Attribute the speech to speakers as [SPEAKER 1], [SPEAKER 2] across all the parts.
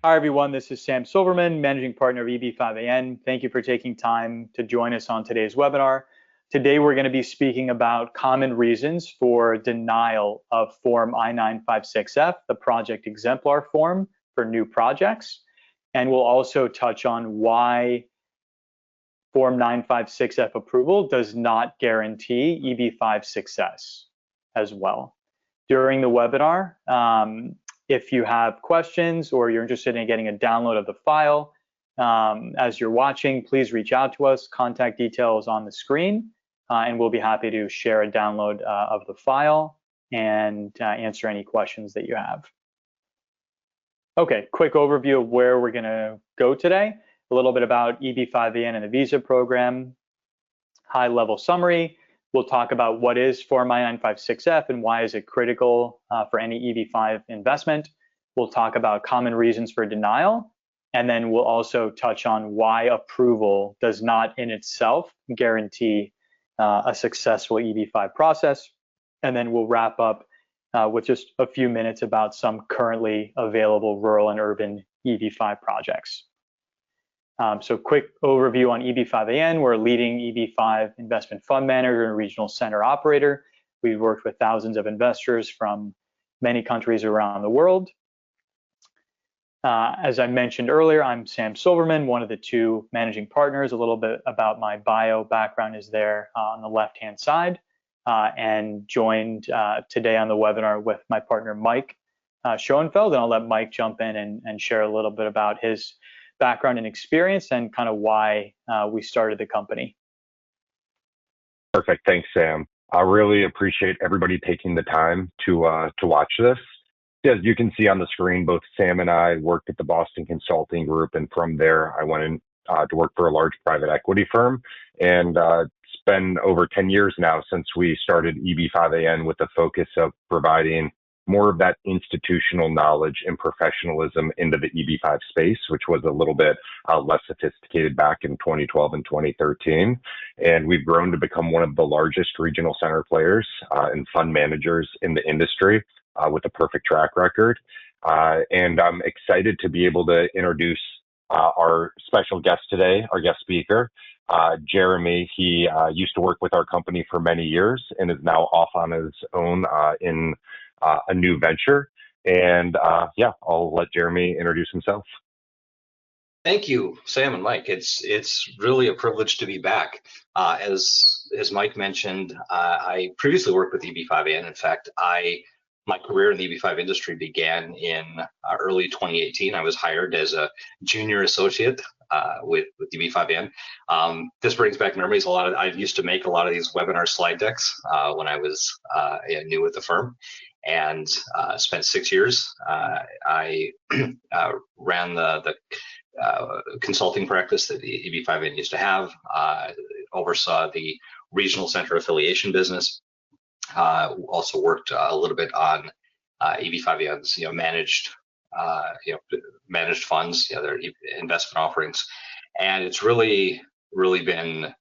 [SPEAKER 1] Hi, everyone. This is Sam Silverman, Managing Partner of EB5AN. Thank you for taking time to join us on today's webinar. Today, we're going to be speaking about common reasons for denial of Form I-956F, the project exemplar form for new projects. And we'll also touch on why Form 956F approval does not guarantee EB5 success as well. During the webinar, if you have questions or you're interested in getting a download of the file as you're watching, please reach out to us. Contact details on the screen, and we'll be happy to share a download of the file and answer any questions that you have. Okay, quick overview of where we're going to go today. A little bit about EB5AN and the visa program, high-level summary. We'll talk about what is Form I-956F and why is it critical for any EB5 investment. We'll talk about common reasons for denial, and then we'll also touch on why approval does not in itself guarantee a successful EB5 process. And then we'll wrap up with just a few minutes about some currently available rural and urban EB5 projects. So quick overview on EB5AN. We're a leading EB5 investment fund manager and regional center operator. We've worked with thousands of investors from many countries around the world. As I mentioned earlier, I'm Sam Silverman, one of the two managing partners. A little bit about my bio background is there on the left-hand side, and joined today on the webinar with my partner, Mike Schoenfeld. And I'll let Mike jump in and share a little bit about his background and experience and kind of why we started the company.
[SPEAKER 2] Perfect. Thanks, Sam. I really appreciate everybody taking the time to watch this. As you can see on the screen, both Sam and I worked at the Boston Consulting Group, and from there I went in to work for a large private equity firm. And it's been over 10 years now since we started EB5AN with the focus of providing more of that institutional knowledge and professionalism into the EB5 space, which was a little bit less sophisticated back in 2012 and 2013. And we've grown to become one of the largest regional center players and fund managers in the industry with a perfect track record. And I'm excited to be able to introduce our special guest today, our guest speaker, Jeremy. He used to work with our company for many years and is now off on his own in a new venture. And yeah, I'll let Jeremy introduce himself.
[SPEAKER 3] Thank you, Sam and Mike. It's really a privilege to be back. As Mike mentioned, I previously worked with EB5AN. In fact, my career in the EB5 industry began in early 2018. I was hired as a junior associate with EB5AN. This brings back memories. I used to make a lot of these webinar slide decks when I was new with the firm, and spent 6 years. I ran the consulting practice that the EB5AN used to have, oversaw the regional center affiliation business, also worked a little bit on EB5AN's managed funds, their investment offerings. And it's really been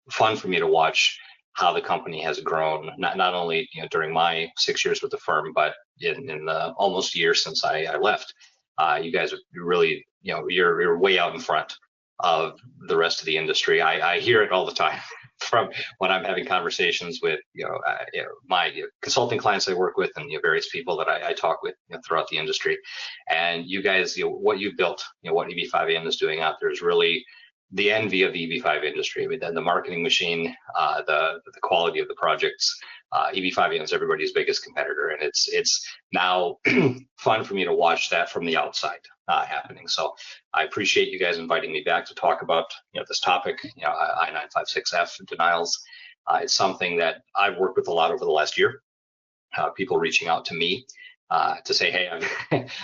[SPEAKER 3] fun for me to watch how the company has grown, not only during my 6 years with the firm, but in the almost year since I left. You guys are really, you're way out in front of the rest of the industry. I hear it all the time from when I'm having conversations with my consulting clients I work with and various people that I talk with throughout the industry. And you guys, what you've built, what EB5AN is doing out there is really the envy of the EB5 industry. I mean, the marketing machine, the quality of the projects. EB5AN is everybody's biggest competitor, and it's now fun for me to watch that from the outside happening. So I appreciate you guys inviting me back to talk about this topic, I-956F denials. It's something that I've worked with a lot over the last year. People reaching out to me to say, hey,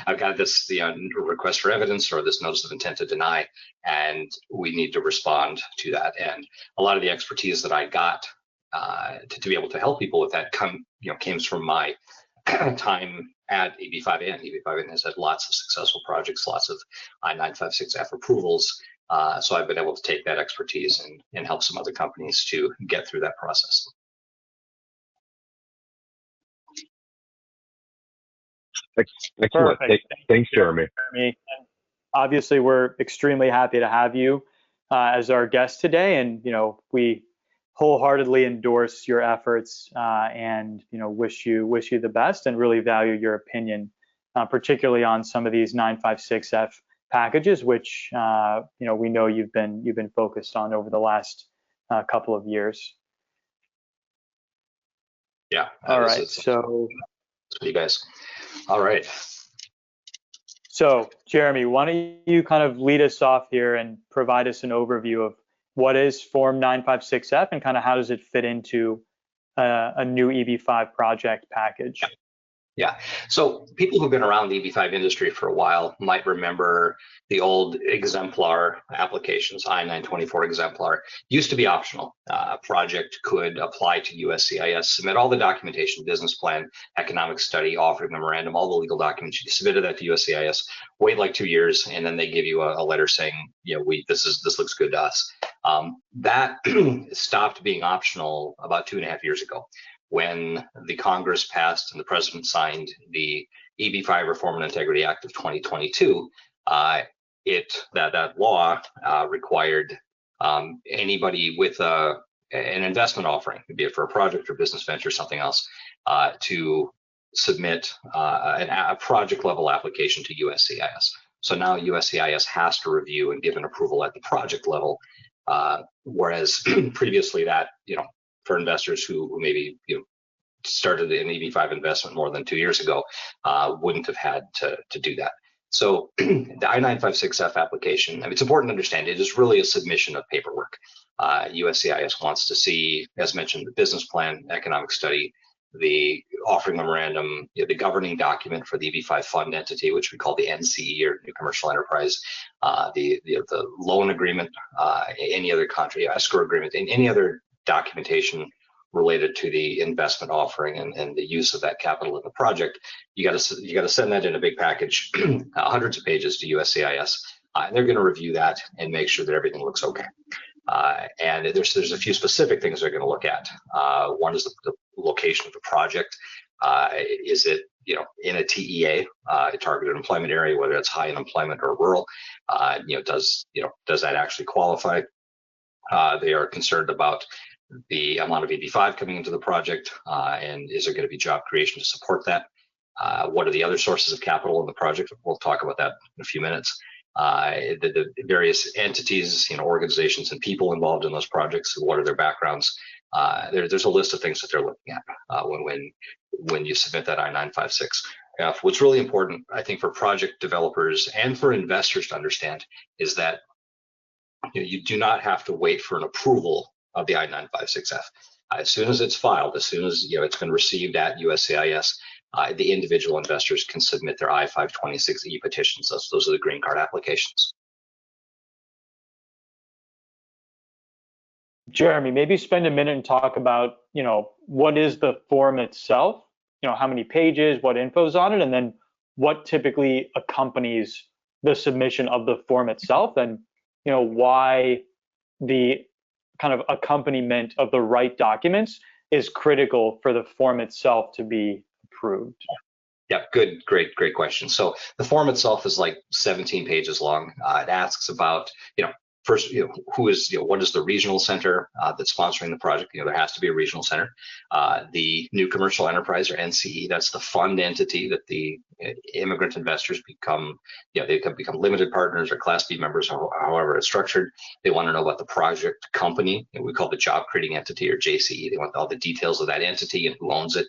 [SPEAKER 3] I've got this request for evidence or this notice of intent to deny, and we need to respond to that. And a lot of the expertise that I got to be able to help people with that came from my time at EB5AN. EB5AN has had lots of successful projects, lots of I-956F approvals. So I've been able to take that expertise and help some other companies to get through that process.
[SPEAKER 2] Excellent.
[SPEAKER 1] Perfect.
[SPEAKER 2] Thanks, Jeremy.
[SPEAKER 1] Jeremy. And obviously, we're extremely happy to have you as our guest today, and we wholeheartedly endorse your efforts and wish you the best, and really value your opinion, particularly on some of these 956F packages, which we know you've been focused on over the last couple of years.
[SPEAKER 3] Yeah.
[SPEAKER 1] All right. So
[SPEAKER 3] you guys. All right.
[SPEAKER 1] So Jeremy, why don't you kind of lead us off here and provide us an overview of what is Form 956F and kind of how does it fit into a new EB5 project package?
[SPEAKER 3] Yeah. So people who've been around the EB5 industry for a while might remember the old exemplar applications. I-924 exemplar used to be optional. A project could apply to USCIS, submit all the documentation, business plan, economic study, offering memorandum, all the legal documents. You submitted that to USCIS, wait like 2 years, and then they give you a letter saying, this looks good to us. That stopped being optional about 2.5 years ago, when the Congress passed and the President signed the EB5 Reform and Integrity Act of 2022. That law required anybody with an investment offering, be it for a project or business venture or something else, to submit a project level application to USCIS. So now USCIS has to review and give an approval at the project level, whereas previously that, for investors who maybe started an EB5 investment more than 2 years ago, wouldn't have had to do that. So the I-956F application, it's important to understand it is really a submission of paperwork. USCIS wants to see, as mentioned, the business plan, economic study, the offering memorandum, the governing document for the EB5 fund entity, which we call the NCE or New Commercial Enterprise, the loan agreement, any other contract, escrow agreement, and any other documentation related to the investment offering and the use of that capital in the project. You got to send that in a big package, hundreds of pages to USCIS, and they're going to review that and make sure that everything looks okay. And there's a few specific things they're going to look at. One is the location of the project. Is it in a TEA, a targeted employment area, whether it's high unemployment or rural? Does that actually qualify? They are concerned about the amount of EB5 coming into the project, and is there going to be job creation to support that? What are the other sources of capital in the project? We'll talk about that in a few minutes. The various entities, organizations and people involved in those projects, what are their backgrounds? There's a list of things that they're looking at when you submit that I-956. What's really important, I think, for project developers and for investors to understand is that you do not have to wait for an approval of the I-956F. As soon as it's filed, as soon as it's been received at USCIS, the individual investors can submit their I-526E petitions. Those are the green card applications.
[SPEAKER 1] Jeremy, maybe spend a minute and talk about, what is the form itself, how many pages, what info is on it, and then what typically accompanies the submission of the form itself, and why the kind of accompaniment of the right documents is critical for the form itself to be approved.
[SPEAKER 3] Yeah, great question. So the form itself is like 17 pages long. It asks about, first, what is the regional center that's sponsoring the project? There has to be a regional center. The New Commercial Enterprise, or NCE, that's the fund entity that the immigrant investors become, they can become limited partners or Class B members, however it's structured. They want to know about the project company, we call the job creating entity, or JCE. They want all the details of that entity and who owns it.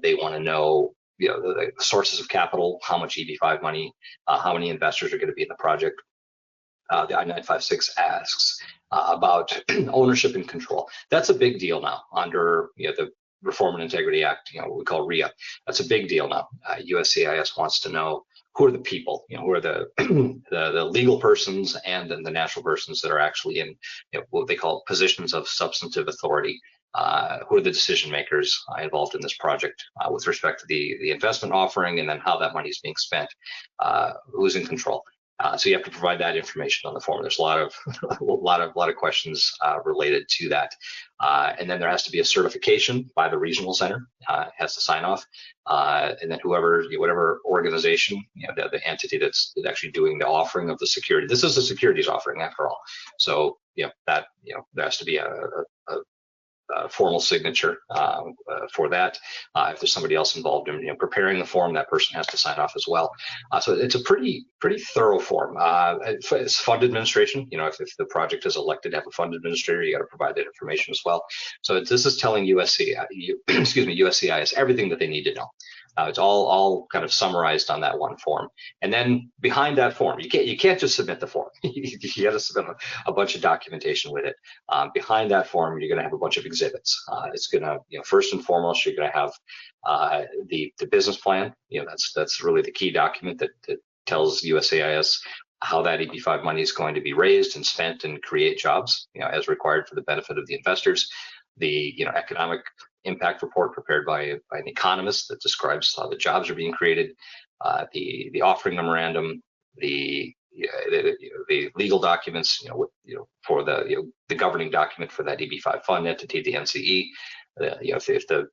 [SPEAKER 3] They want to know, the sources of capital, how much EB5 money, how many investors are going to be in the project. The I-956 asks about ownership and control. That's a big deal now under the Reform and Integrity Act, what we call REIA. That's a big deal now. USCIS wants to know who are the people, who are the the legal persons and then the natural persons that are actually in what they call positions of substantive authority. Who are the decision makers involved in this project with respect to the investment offering, and then how that money is being spent, who's in control. So you have to provide that information on the form. There's a lot of a lot of questions related to that, and then there has to be a certification by the regional center. Has to sign off, and then whatever organization, the entity that's actually doing the offering of the security. This is a securities offering after all, so there has to be a formal signature for that. If there's somebody else involved in preparing the form, that person has to sign off as well. So it's a pretty thorough form. It's fund administration. If the project is elected to have a fund administrator, you got to provide that information as well. So this is telling USCIS everything that they need to know. It's all kind of summarized on that one form, and then behind that form, you can't just submit the form. You got to submit a bunch of documentation with it. Behind that form, you're going to have a bunch of exhibits. It's going to, first and foremost, you're going to have the business plan. That's really the key document that tells USCIS how that EB5 money is going to be raised and spent and create jobs, as required for the benefit of the investors. The economic impact report prepared by an economist that describes how the jobs are being created, the offering memorandum, the legal documents, for the governing document for that EB5 fund entity, the NCE. If the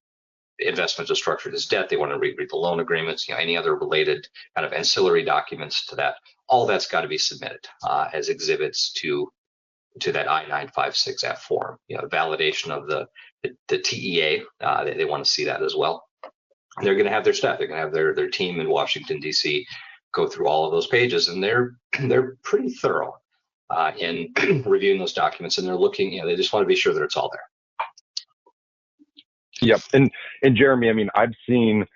[SPEAKER 3] investments are structured as debt, they want to read the loan agreements, any other related kind of ancillary documents to that. All that's got to be submitted as exhibits to that I-956F form. Validation of the TEA. They want to see that as well. They're going to have their staff. They're going to have their team in Washington D.C. go through all of those pages, and they're pretty thorough in reviewing those documents, and they're looking. They just want to be sure that it's all there.
[SPEAKER 2] Yep, and Jeremy, I mean, I've seen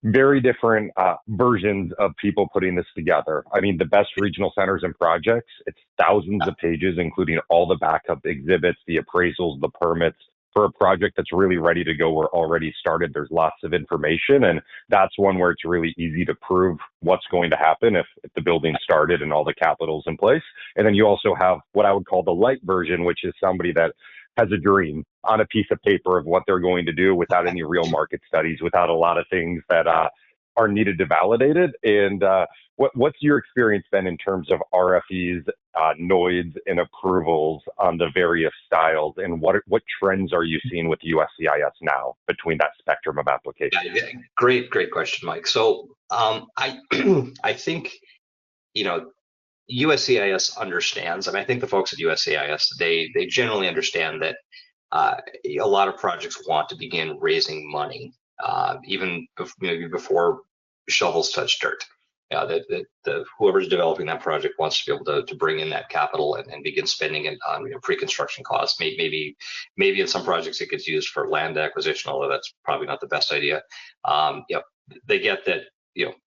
[SPEAKER 2] very different versions of people putting this together. I mean, the best regional centers and projects, it's thousands of pages, including all the backup exhibits, the appraisals, the permits. For a project that's really ready to go or already started, there's lots of information, and that's one where it's really easy to prove what's going to happen if the building started and all the capital's in place. And then you also have what I would call the light version, which is somebody that has a dream on a piece of paper of what they're going to do without any real market studies, without a lot of things that are needed to validate it. And what's your experience then in terms of RFEs, NOIDs, and approvals on the various styles? And what trends are you seeing with USCIS now between that spectrum of applications?
[SPEAKER 3] Yeah, great question, Mike. So I think, USCIS understands, I think the folks at USCIS, they generally understand that a lot of projects want to begin raising money even maybe before shovels touch dirt. Whoever's developing that project wants to be able to bring in that capital and begin spending it on pre-construction costs. Maybe in some projects it gets used for land acquisition, although that's probably not the best idea. They get that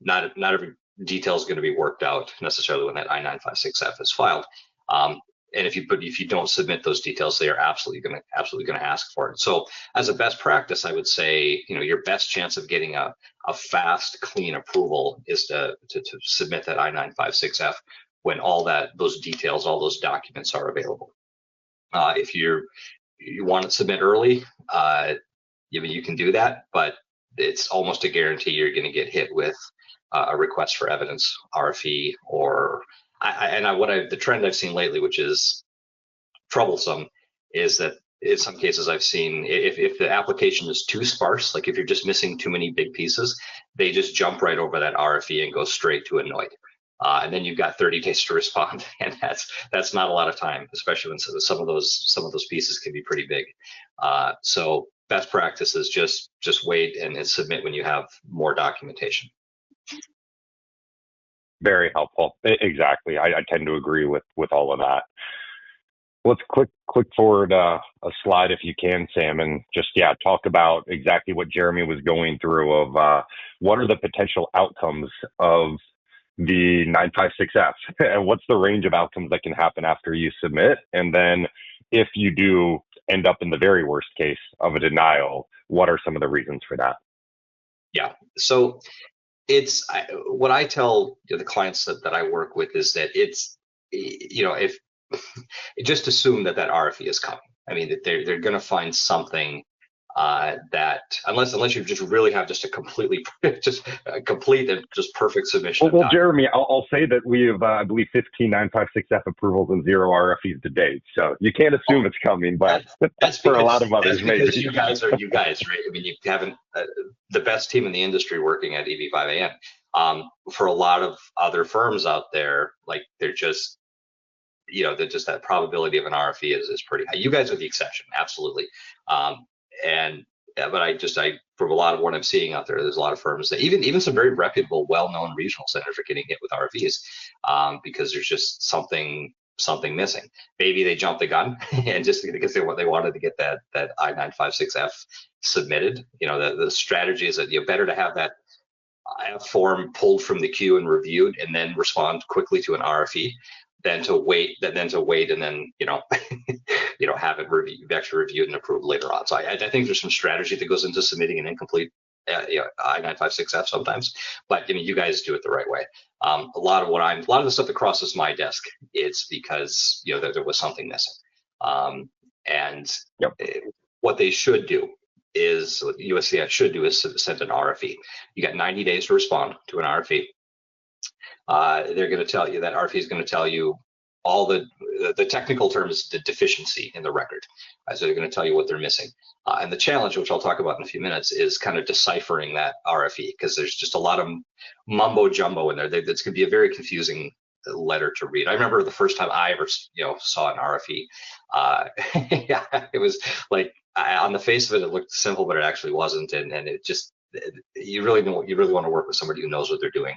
[SPEAKER 3] not every detail is going to be worked out necessarily when that I-956F is filed. And if you don't submit those details, they are absolutely going to ask for it. So as a best practice, I would say your best chance of getting a fast, clean approval is to submit that I-956F when all those details, all those documents are available. If you want to submit early, you can do that, but it's almost a guarantee you're going to get hit with a request for evidence, RFE, or the trend I've seen lately, which is troublesome, is that in some cases I've seen if the application is too sparse, like if you're just missing too many big pieces, they just jump right over that RFE and go straight to a NOID. And then you've got 30 days to respond, and that's not a lot of time, especially when some of those pieces can be pretty big. So best practice is just wait and submit when you have more documentation.
[SPEAKER 2] Very helpful. Exactly. I tend to agree with all of that. Let's click forward a slide if you can, Sam, and just talk about exactly what Jeremy was going through of what are the potential outcomes of the 956F and what's the range of outcomes that can happen after you submit, and then if you do end up in the very worst case of a denial, what are some of the reasons for that?
[SPEAKER 3] Yeah. So it's what I tell the clients that I work with is that it's if just assume that RFE is coming. I mean that they're going to find something that unless you just really have just a completely just a complete and just perfect submission.
[SPEAKER 2] Well, Jeremy, I'll say that we have, I believe, 15 956F approvals and 0 RFEs to date. So you can't assume it's coming, but that's for a lot of others, maybe.
[SPEAKER 3] You guys are you guys, right? I mean, you haven't the best team in the industry working at EB5AN. For a lot of other firms out there, like they're just, they're just that probability of an RFE is pretty high. You guys are the exception, absolutely. But from a lot of what I'm seeing out there, there's a lot of firms that even some very reputable, well-known regional centers are getting hit with RFEs because there's just something missing. Maybe they jumped the gun and just because they wanted to get that I-956F submitted. The strategy is that better to have that form pulled from the queue and reviewed and then respond quickly to an RFE than to wait and then have it actually reviewed and approved later on. So I think there's some strategy that goes into submitting an incomplete I-956F sometimes, but you guys do it the right way. A lot of the stuff that crosses my desk, it's because there was something missing. What they should do is, what USCIS should do is send an RFE. You got 90 days to respond to an RFE. They're going to tell you that RFE is going to tell you all the technical terms, the deficiency in the record. So they're going to tell you what they're missing. And the challenge, which I'll talk about in a few minutes, is kind of deciphering that RFE, because there's just a lot of mumbo jumbo in there. That's going to be a very confusing letter to read. I remember the first time I ever saw an RFE. It was like, on the face of it, it looked simple, but it actually wasn't. And it just, you really want to work with somebody who knows what they're doing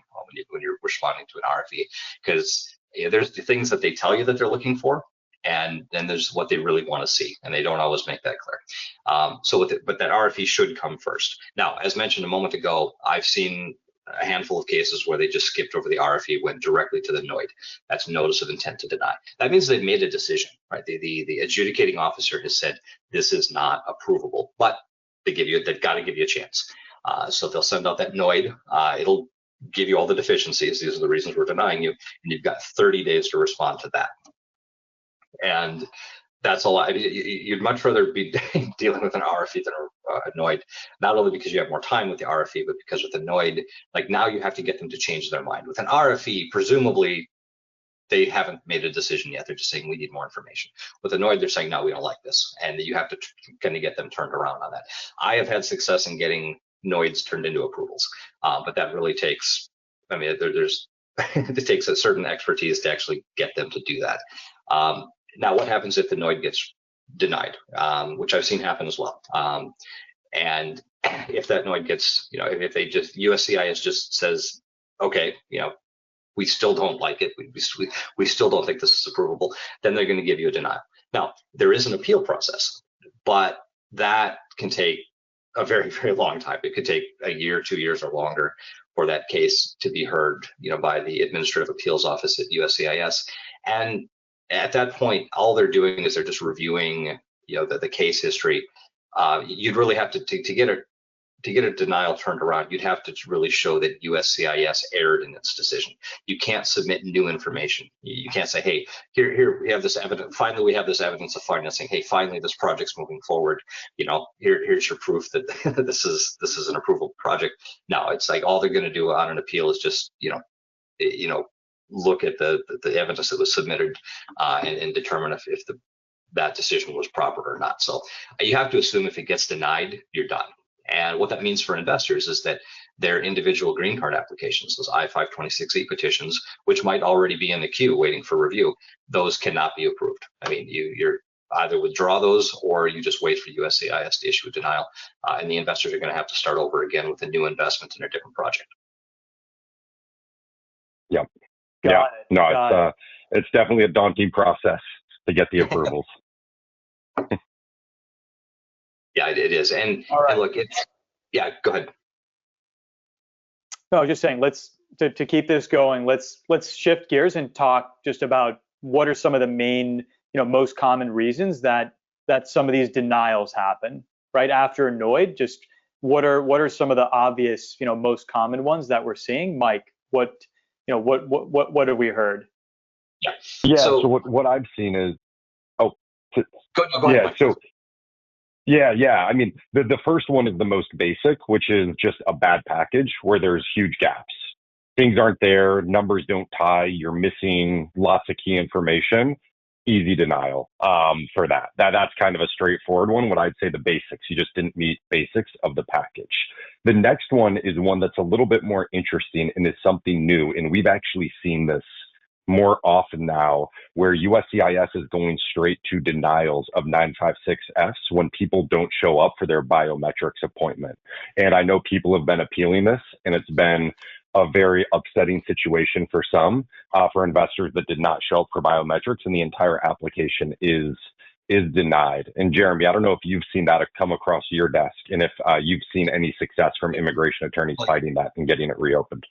[SPEAKER 3] when you're responding to an RFE, because there's the things that they tell you that they're looking for, and then there's what they really want to see, and they don't always make that clear. But that RFE should come first. Now, as mentioned a moment ago, I've seen a handful of cases where they just skipped over the RFE, went directly to the NOID. That's notice of intent to deny. That means they've made a decision, right? The adjudicating officer has said this is not approvable, but they've got to give you a chance. So they'll send out that NOID. It'll give you all the deficiencies. These are the reasons we're denying you, and you've got 30 days to respond to that. And that's a lot. You'd much rather be dealing with an RFE than a NOID, not only because you have more time with the RFE, but because with the NOID, like now you have to get them to change their mind. With an RFE, presumably they haven't made a decision yet. They're just saying we need more information. With a NOID, they're saying no, we don't like this, and you have to kind of get them turned around on that. I have had success in getting NOIDs turned into approvals, but that really takes, it takes a certain expertise to actually get them to do that. Now, what happens if the NOID gets denied, which I've seen happen as well? And if that NOID gets, if USCIS just says, okay, we still don't like it, we still don't think this is approvable, then they're going to give you a denial. Now, there is an appeal process, but that can take a very, very long time. It could take a year, 2 years, or longer for that case to be heard, by the Administrative Appeals Office at USCIS. And at that point, all they're doing is they're just reviewing, the case history. You'd really have to get a denial turned around. You'd have to really show that USCIS erred in its decision. You can't submit new information. You can't say, hey, here we have this evidence. Finally, we have this evidence of financing. Hey, finally, this project's moving forward. Here's your proof that this is an approvable project. No, it's like all they're going to do on an appeal is just look at the evidence that was submitted and determine if that decision was proper or not. So you have to assume if it gets denied, you're done. And what that means for investors is that their individual green card applications, those I-526E petitions, which might already be in the queue waiting for review, those cannot be approved. I mean, you're either withdraw those or you just wait for USCIS to issue a denial, and the investors are going to have to start over again with a new investment in a different project.
[SPEAKER 2] Yep.
[SPEAKER 1] Got it.
[SPEAKER 2] No, it's definitely a daunting process to get the approvals.
[SPEAKER 3] Yeah, it is. And,
[SPEAKER 1] right.
[SPEAKER 3] And look, go ahead.
[SPEAKER 1] No, just saying, to keep this going, let's shift gears and talk just about what are some of the main, most common reasons that some of these denials happen right after a NOID. Just what are some of the obvious, most common ones that we're seeing? Mike, what have we heard?
[SPEAKER 2] Yeah. So what I've seen is,
[SPEAKER 3] go ahead,
[SPEAKER 2] so Yeah. I mean, the first one is the most basic, which is just a bad package where there's huge gaps. Things aren't there, numbers don't tie, you're missing lots of key information. Easy denial for that. That's kind of a straightforward one. What I'd say the basics. You just didn't meet basics of the package. The next one is one that's a little bit more interesting and is something new. And we've actually seen this more often now, where USCIS is going straight to denials of 956Fs when people don't show up for their biometrics appointment. And I know people have been appealing this, and it's been a very upsetting situation for some, for investors that did not show up for biometrics, and the entire application is denied. And Jeremy, I don't know if you've seen that come across your desk, and if you've seen any success from immigration attorneys fighting that and getting it reopened.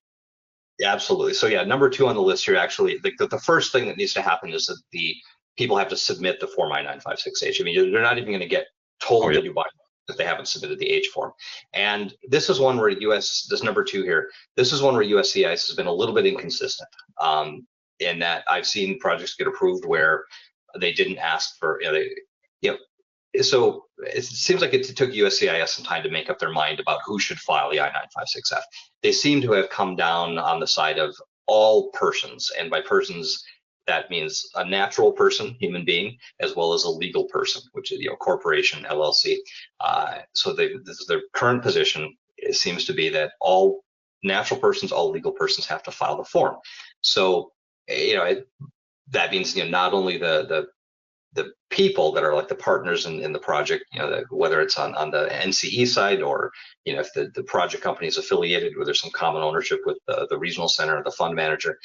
[SPEAKER 3] Yeah, absolutely. So yeah, number 2 on the list here, actually, the first thing that needs to happen is that the people have to submit the Form I-956H. I mean, they're not even going to get told to do biometrics if they haven't submitted the H form. And this is one where this number 2 here, this is one where USCIS has been a little bit inconsistent in that I've seen projects get approved where they didn't ask for, so it seems like it took USCIS some time to make up their mind about who should file the I-956F. They seem to have come down on the side of all persons, and by persons, that means a natural person, human being, as well as a legal person, which is corporation, LLC. So their current position seems to be that all natural persons, all legal persons have to file the form. So that means not only the people that are like the partners in the project, whether it's on the NCE side or if the project company is affiliated where there's some common ownership with the regional center or the fund manager,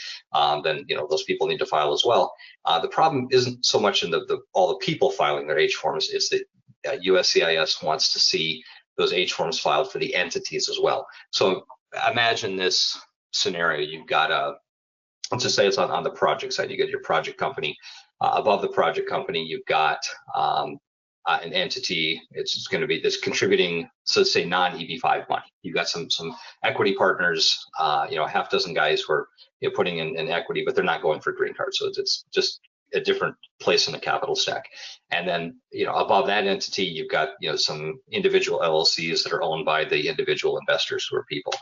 [SPEAKER 3] then those people need to file as well. The problem isn't so much in all the people filing their H forms, it's that USCIS wants to see those H forms filed for the entities as well. So imagine this scenario: you've got let's just say it's on the project side. You get your project company. Above the project company, you've got an entity. It's going to be this contributing, so say non-EB5 money. You've got some equity partners, a half dozen guys who are putting in equity, but they're not going for green cards. So it's just a different place in the capital stack. And then above that entity, you've got some individual LLCs that are owned by the individual investors who are people.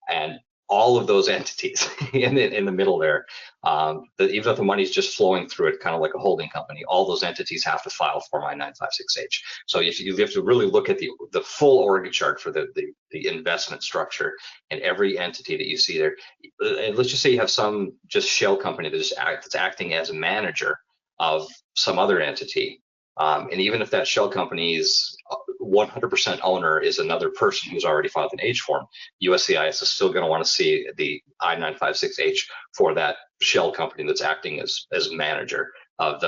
[SPEAKER 3] And all of those entities in the middle there, even if the money's just flowing through it, kind of like a holding company, all those entities have to file Form I-956H. So if you have to really look at the full org chart for the investment structure and every entity that you see there. And let's just say you have some just shell company that's acting as a manager of some other entity. And even if that shell company's 100% owner is another person who's already filed an H form, USCIS is still going to want to see the I-956H for that shell company that's acting as manager of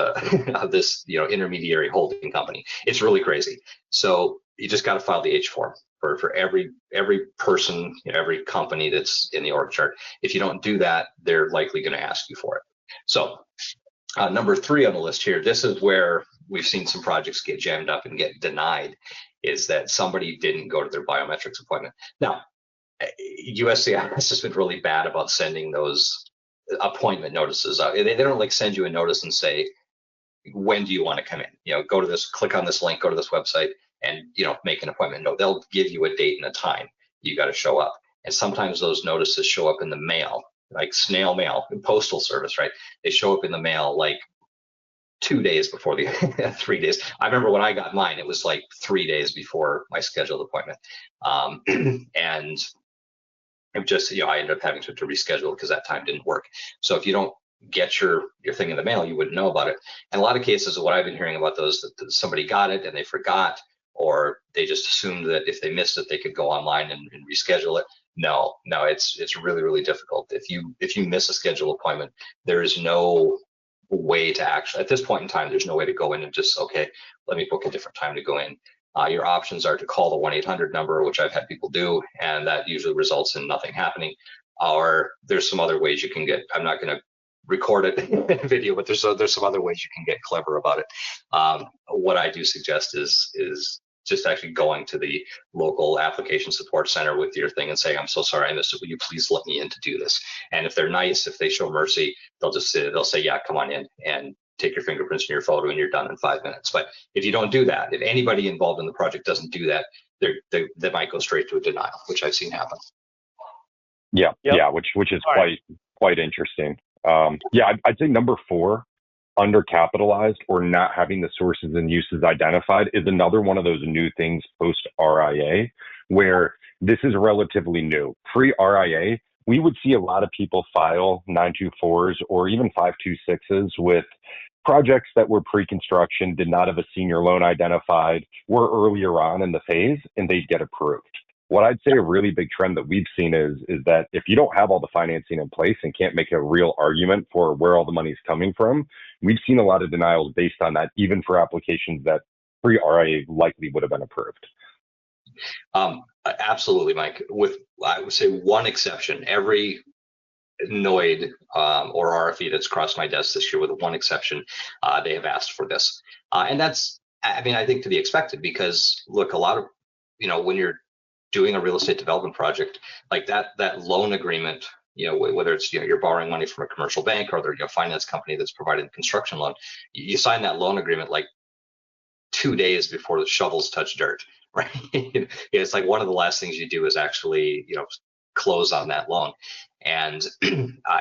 [SPEAKER 3] this intermediary holding company. It's really crazy. So you just got to file the H form for every person, every company that's in the org chart. If you don't do that, they're likely going to ask you for it. So number 3 on the list here, this is where we've seen some projects get jammed up and get denied, is that somebody didn't go to their biometrics appointment. Now, USCIS has been really bad about sending those appointment notices out. They don't like send you a notice and say, when do you want to come in? Go to this, click on this link, go to this website, and make an appointment. No, they'll give you a date and a time. You got to show up. And sometimes those notices show up in the mail, like snail mail, postal service, right? They show up in the mail like 2 days before the 3 days. I remember when I got mine, it was like 3 days before my scheduled appointment. And it just, I ended up having to reschedule because that time didn't work. So if you don't get your thing in the mail, you wouldn't know about it. And a lot of cases of what I've been hearing about those, that somebody got it and they forgot, or they just assumed that if they missed it, they could go online and reschedule it. No, it's really, really difficult. If you miss a scheduled appointment, there is no way to actually, at this point in time, there's no way to go in and just, okay, let me book a different time to go in. Your options are to call the 1-800 number, which I've had people do, and that usually results in nothing happening. Or there's some other ways you can get, I'm not going to record it in video, but there's some other ways you can get clever about it. What I do suggest is just actually going to the local application support center with your thing and saying, I'm so sorry I missed it. Will you please let me in to do this? And if they're nice, if they show mercy, they'll say, yeah, come on in and take your fingerprints and your photo and you're done in 5 minutes. But if you don't do that, if anybody involved in the project doesn't do that, they might go straight to a denial, which I've seen happen.
[SPEAKER 2] Yeah,
[SPEAKER 1] Yep.
[SPEAKER 2] yeah, which is quite interesting. Yeah, I'd say number 4, undercapitalized or not having the sources and uses identified is another one of those new things post RIA, where this is relatively new. Pre RIA, we would see a lot of people file 924s or even 526s with projects that were pre-construction, did not have a senior loan identified, were earlier on in the phase, and they'd get approved. What I'd say a really big trend that we've seen is that if you don't have all the financing in place and can't make a real argument for where all the money is coming from, we've seen a lot of denials based on that, even for applications that pre-RIA likely would have been approved.
[SPEAKER 3] Absolutely, Mike. With, I would say, one exception, every NOID or RFE that's crossed my desk this year, with one exception, they have asked for this. And that's, I mean, I think to be expected, because look, a lot of, when you're doing a real estate development project like that loan agreement, whether it's, you're borrowing money from a commercial bank or they're a finance company that's providing a construction loan, you sign that loan agreement like 2 days before the shovels touch dirt, right? It's like one of the last things you do is actually, close on that loan. And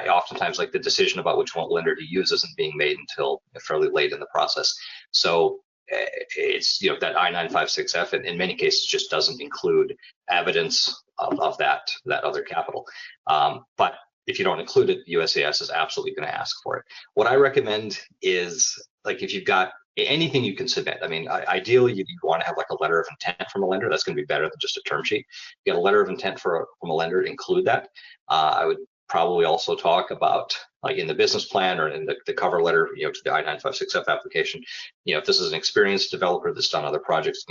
[SPEAKER 3] oftentimes, like, the decision about which one lender to use isn't being made until fairly late in the process. So it's, that I-956F in many cases just doesn't include evidence of that other capital. But if you don't include it, USCIS is absolutely going to ask for it. What I recommend is, like, if you've got anything you can submit, I mean, ideally you want to have like a letter of intent from a lender. That's going to be better than just a term sheet. You get a letter of intent from a lender, include that. I would probably also talk about, like, in the business plan or in the cover letter, to the I-956F application, if this is an experienced developer that's done other projects,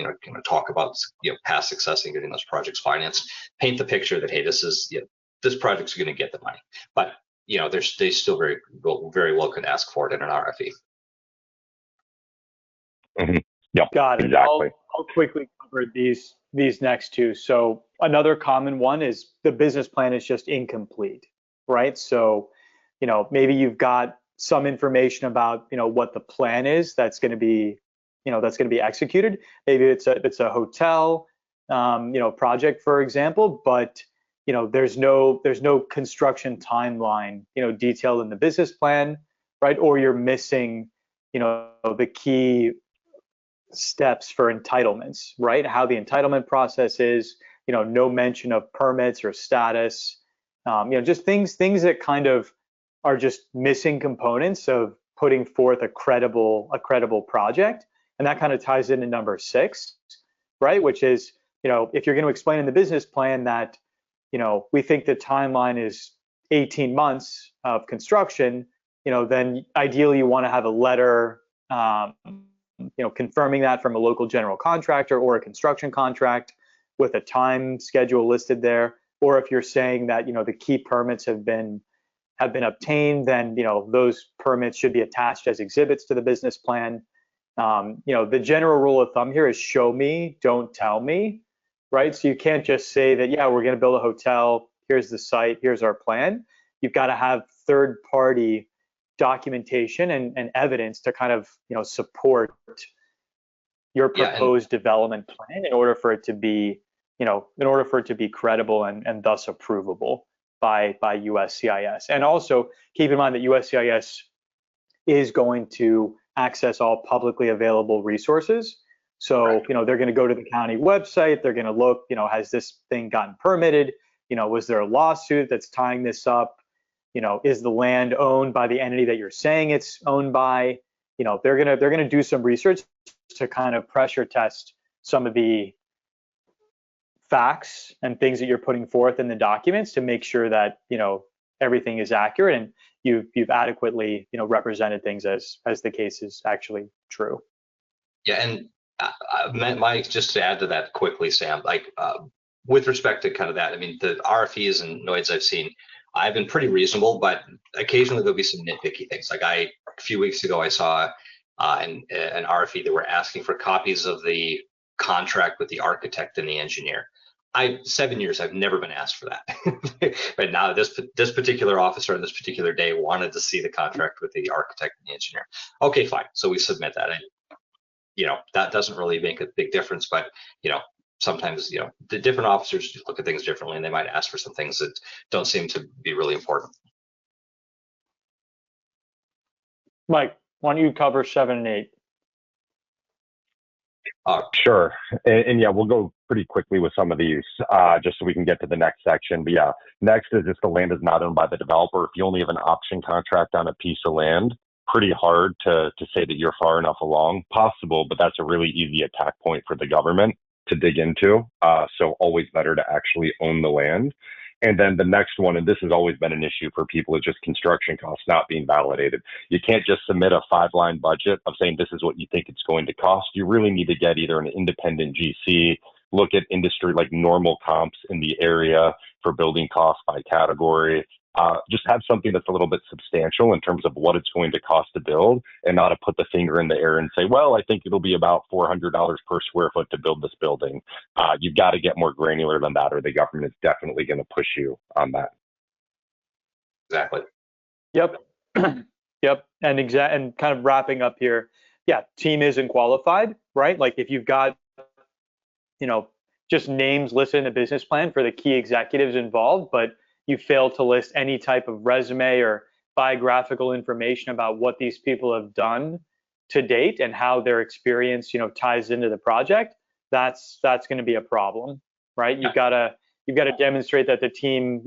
[SPEAKER 3] talk about, past success in getting those projects financed. Paint the picture that, hey, this is, this project's going to get the money. But, they still very well could ask for it in an RFE.
[SPEAKER 2] Mm-hmm. Yep,
[SPEAKER 1] Got it.
[SPEAKER 2] exactly.
[SPEAKER 1] I'll quickly cover these next two. So another common one is the business plan is just incomplete, right? So, maybe you've got some information about, what the plan is that's going to be, executed. Maybe it's a hotel, project, for example, but there's no construction timeline, detailed in the business plan, right? Or you're missing, the key steps for entitlements, right? How the entitlement process is, no mention of permits or status, just things that kind of are just missing components of putting forth a credible project. And that kind of ties into number 6, right? Which is, if you're going to explain in the business plan that, we think the timeline is 18 months of construction, then ideally you want to have a letter, confirming that from a local general contractor or a construction contract with a time schedule listed there. Or if you're saying that, the key permits have been obtained, then, those permits should be attached as exhibits to the business plan. The general rule of thumb here is show me, don't tell me, right? So you can't just say that, yeah, we're going to build a hotel. Here's the site. Here's our plan. You've got to have third-party documentation and evidence to kind of, support your proposed development plan in order for it to be, credible and thus approvable by USCIS. And also keep in mind that USCIS is going to access all publicly available resources. So,
[SPEAKER 3] right.
[SPEAKER 1] They're going to go to the county website. They're going to look, has this thing gotten permitted? Was there a lawsuit that's tying this up? Is the land owned by the entity that you're saying it's owned by? They're gonna do some research to kind of pressure test some of the facts and things that you're putting forth in the documents to make sure that everything is accurate and you've adequately represented things as the case is actually true.
[SPEAKER 3] Yeah, and Mike, just to add to that quickly, Sam, like, with respect to kind of that, I mean, the RFEs and NOIDs I've been pretty reasonable, but occasionally there'll be some nitpicky things. Like, a few weeks ago, I saw an RFE that were asking for copies of the contract with the architect and the engineer. 7 years, I've never been asked for that. But now this particular officer on this particular day wanted to see the contract with the architect and the engineer. Okay, fine. So we submit that. And, that doesn't really make a big difference, but, sometimes, the different officers look at things differently, and they might ask for some things that don't seem to be really important.
[SPEAKER 1] Mike, why don't you cover 7 and 8?
[SPEAKER 2] Sure. And yeah, we'll go pretty quickly with some of these, just so we can get to the next section. But yeah, next is if the land is not owned by the developer. If you only have an option contract on a piece of land, pretty hard to say that you're far enough along. Possible, but that's a really easy attack point for the government to dig into. So always better to actually own the land. And then the next one, and this has always been an issue for people, is just construction costs not being validated. You can't just submit a 5-line budget of saying this is what you think it's going to cost. You really need to get either an independent GC, look at industry like normal comps in the area for building costs by category. Just have something that's a little bit substantial in terms of what it's going to cost to build, and not to put the finger in the air and say, well, I think it'll be about $400 per square foot to build this building. You've got to get more granular than that, or the government is definitely going to push you on that.
[SPEAKER 3] Exactly.
[SPEAKER 1] Yep. Yep. And kind of wrapping up here, yeah, team isn't qualified, right? Like if you've got, just names listed in the business plan for the key executives involved, but you fail to list any type of resume or biographical information about what these people have done to date and how their experience, ties into the project, that's going to be a problem, right? You've got to demonstrate that the team,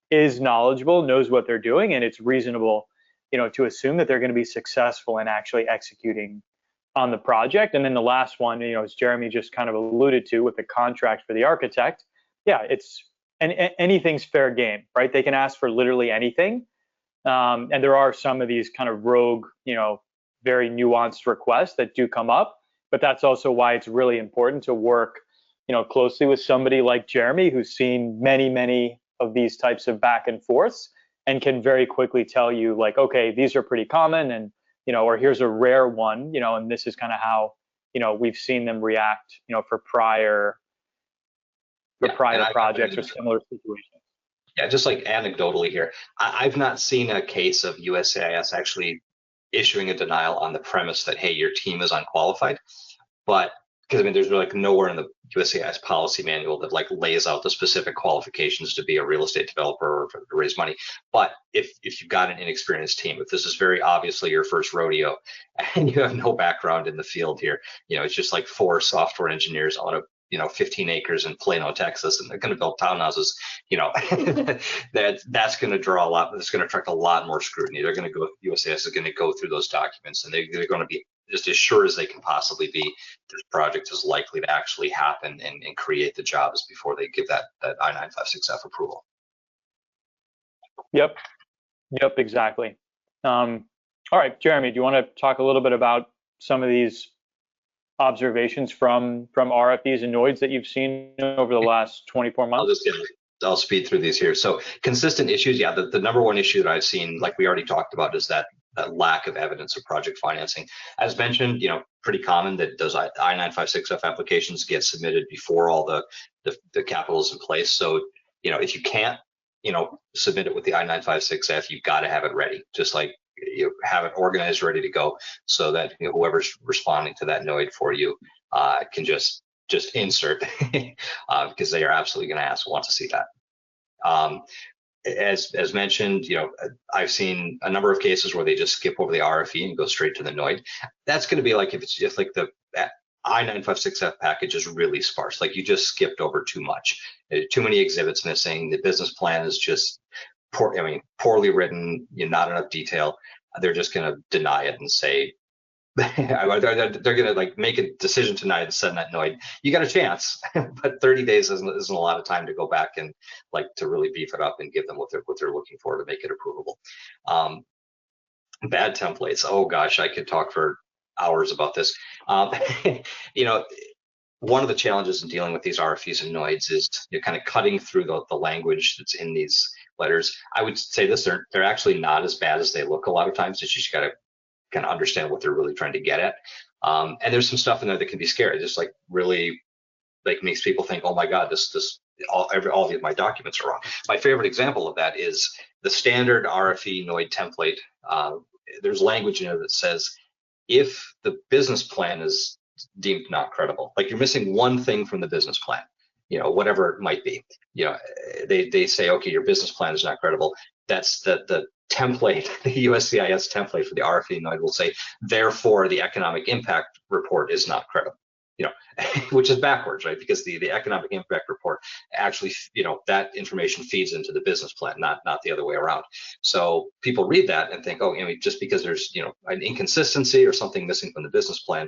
[SPEAKER 1] is knowledgeable, knows what they're doing, and it's reasonable, to assume that they're going to be successful in actually executing on the project. And then the last one, as Jeremy just kind of alluded to with the contract for the architect, yeah, and anything's fair game, right? They can ask for literally anything. And there are some of these kind of rogue, very nuanced requests that do come up, but that's also why it's really important to work, closely with somebody like Jeremy, who's seen many, many of these types of back and forths and can very quickly tell you like, okay, these are pretty common, and, or here's a rare one, and this is kind of how, we've seen them react, for prior projects or similar situations.
[SPEAKER 3] Yeah, just like anecdotally here, I've not seen a case of USCIS actually issuing a denial on the premise that, hey, your team is unqualified. But because there's like nowhere in the USCIS policy manual that like lays out the specific qualifications to be a real estate developer or to raise money. But if you've got an inexperienced team, if this is very obviously your first rodeo and you have no background in the field here, it's just like 4 software engineers on a 15 acres in Plano, Texas, and they're going to build townhouses, that's going to draw a lot, that's going to attract a lot more scrutiny. They're going to go, USCIS is going to go through those documents, and they're going to be just as sure as they can possibly be this project is likely to actually happen and create the jobs before they give that I-956F approval.
[SPEAKER 1] Yep, exactly. All right, Jeremy, do you want to talk a little bit about some of these observations from RFEs and NOIDs that you've seen over the last 24 months?
[SPEAKER 3] I'll speed through these here. So consistent issues, yeah, the number one issue that I've seen, like we already talked about, is that lack of evidence of project financing. As mentioned, pretty common that those I-956F applications get submitted before all the capital is in place. So, if you can't, submit it with the I-956F, you've got to have it ready, just like you have it organized, ready to go, so that whoever's responding to that NOID for you can just insert because they are absolutely going to want to see that. As mentioned, I've seen a number of cases where they just skip over the RFE and go straight to the NOID. That's going to be like if like the I-956F package is really sparse, like you just skipped over too much, too many exhibits missing, the business plan is just poorly written, not enough detail. They're just going to deny it and say, they're going to like make a decision tonight and send that NOID. You got a chance, but 30 days isn't a lot of time to go back and like to really beef it up and give them what they're looking for to make it approvable. Bad templates. Oh gosh, I could talk for hours about this. One of the challenges in dealing with these RFEs and NOIDs is kind of cutting through the language that's in these letters. I would say this: they're actually not as bad as they look a lot of times. It's just got to kind of understand what they're really trying to get at. And there's some stuff in there that can be scary, just like really like makes people think, oh my God, all of my documents are wrong. My favorite example of that is the standard RFE NOID template. There's language in it that says if the business plan is deemed not credible, like you're missing one thing from the business plan, whatever it might be, they say, okay, your business plan is not credible. That's the template, the USCIS template for the RFE and NOID will say, therefore the economic impact report is not credible. Which is backwards, right? Because the economic impact report actually, that information feeds into the business plan, not the other way around. So people read that and think, oh, just because there's, an inconsistency or something missing from the business plan,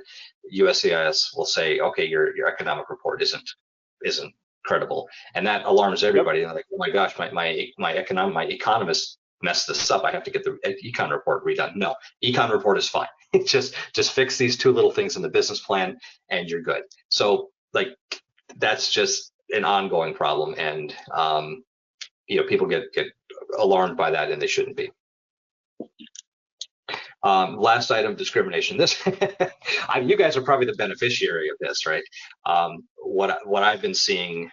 [SPEAKER 3] USCIS will say, okay, your economic report isn't credible, and that alarms everybody. Yep. Like, oh my gosh, my economist messed this up. I have to get the econ report redone. No, econ report is fine. just fix these two little things in the business plan and you're good. So like that's just an ongoing problem, and people get alarmed by that, and they shouldn't be. Last item, discrimination. This you guys are probably the beneficiary of this, right? What I've been seeing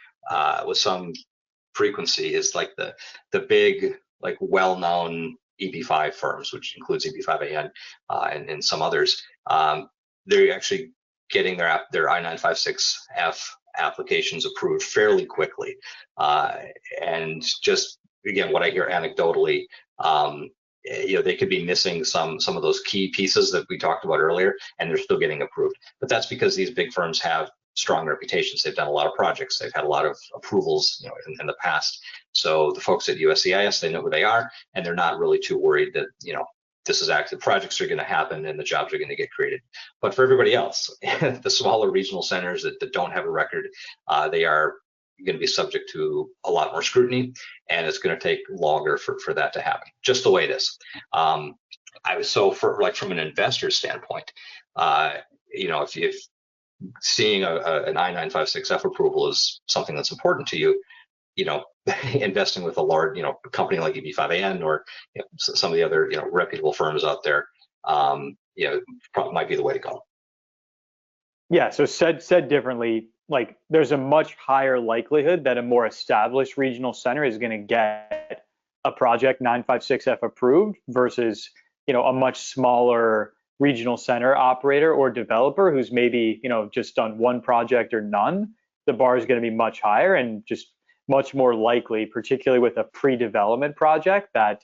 [SPEAKER 3] with some frequency is like the big, like well-known EB5 firms, which includes EB5AN and some others. They're actually getting their I-956F applications approved fairly quickly. And just again, what I hear anecdotally, they could be missing some of those key pieces that we talked about earlier, and they're still getting approved. But that's because these big firms have strong reputations. They've done a lot of projects. They've had a lot of approvals, in the past. So the folks at USCIS, they know who they are, and they're not really too worried that, this is active. Projects are going to happen and the jobs are going to get created. But for everybody else, the smaller regional centers that don't have a record, they are going to be subject to a lot more scrutiny, and it's going to take longer for that to happen. Just the way it is. From an investor standpoint, if seeing an I-956F approval is something that's important to you, investing with a large, company like EB5AN or some of the other, reputable firms out there, probably might be the way to go.
[SPEAKER 1] Yeah. So said differently, like there's a much higher likelihood that a more established regional center is going to get a project 956F approved versus, a much smaller regional center operator or developer who's maybe, just done one project or none. The bar is going to be much higher and just much more likely, particularly with a pre-development project, that,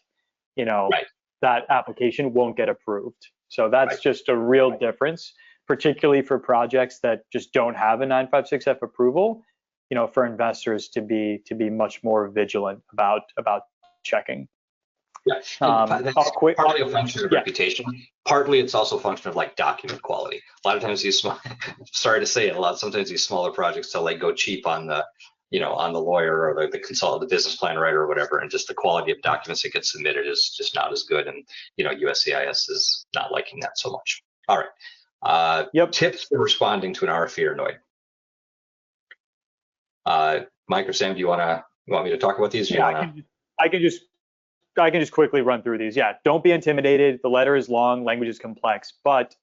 [SPEAKER 1] right, that application won't get approved. So that's right. Just a real difference, particularly for projects that just don't have a 956F approval, for investors to be much more vigilant about checking.
[SPEAKER 3] Yeah, partly a function of reputation. Partly it's also a function of like document quality. A lot of times these sorry to say it, sometimes these smaller projects they'll like go cheap on the on the lawyer or the consultant, the business plan writer or whatever, and just the quality of documents that get submitted is just not as good, and USCIS is not liking that so much. All right. Yep. Tips for responding to an RFE or NOID. Mike or Sam, you want me to talk about these?
[SPEAKER 1] Yeah, I can just quickly run through these. Yeah, don't be intimidated. The letter is long, language is complex, but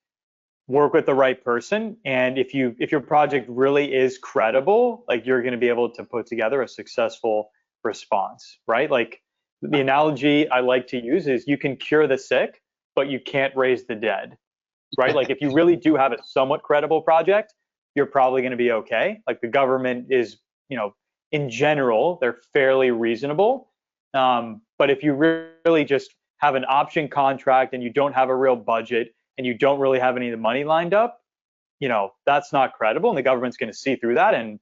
[SPEAKER 1] work with the right person. And if your project really is credible, like you're going to be able to put together a successful response, right? Like the analogy I like to use is you can cure the sick, but you can't raise the dead, right? Like if you really do have a somewhat credible project, you're probably going to be okay. Like the government is, in general, they're fairly reasonable. But if you really just have an option contract and you don't have a real budget and you don't really have any of the money lined up, that's not credible, and the government's going to see through that, and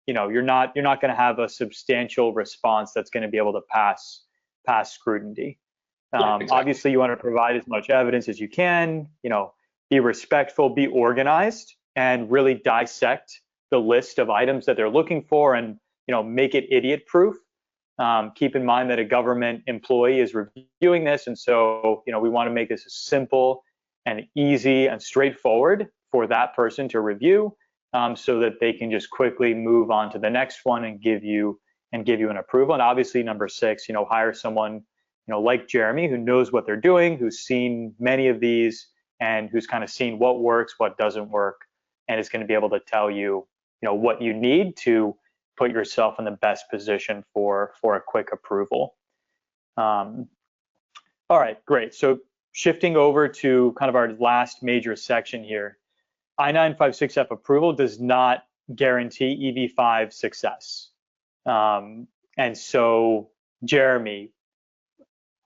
[SPEAKER 1] you're not going to have a substantial response that's going to be able to pass scrutiny. Exactly. Obviously, you want to provide as much evidence as you can. Be respectful, be organized, and really dissect the list of items that they're looking for, and make it idiot-proof. Keep in mind that a government employee is reviewing this, and so we want to make this as simple and easy and straightforward for that person to review, so that they can just quickly move on to the next one and give you an approval. And obviously, number 6, hire someone like Jeremy, who knows what they're doing, who's seen many of these, and who's kind of seen what works, what doesn't work, and is going to be able to tell you what you need to put yourself in the best position for a quick approval. All right, great. So shifting over to kind of our last major section here, I-956F approval does not guarantee EB-5 success. And so, Jeremy,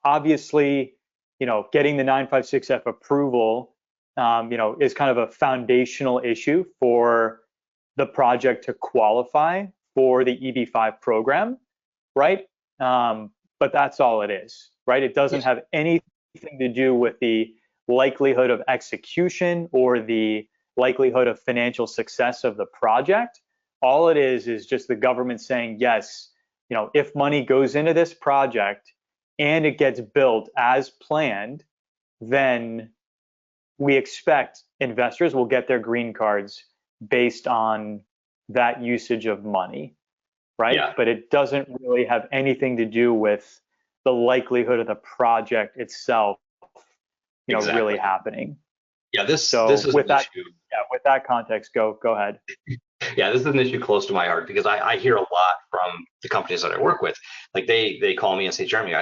[SPEAKER 1] obviously, getting the 956F approval, is kind of a foundational issue for the project to qualify for the EB-5 program, right? But that's all it is, right? It doesn't have anything to do with the likelihood of execution or the likelihood of financial success of the project. All it is just the government saying, yes, if money goes into this project and it gets built as planned, then we expect investors will get their green cards based on that usage of money, right?
[SPEAKER 3] Yeah.
[SPEAKER 1] But it doesn't really have anything to do with the likelihood of the project itself,
[SPEAKER 3] Exactly.
[SPEAKER 1] really happening.
[SPEAKER 3] Yeah, this is
[SPEAKER 1] with that
[SPEAKER 3] issue.
[SPEAKER 1] Yeah, with that context, go ahead.
[SPEAKER 3] Yeah, this is an issue close to my heart because I hear a lot from the companies that I work with. Like they call me and say, Jeremy,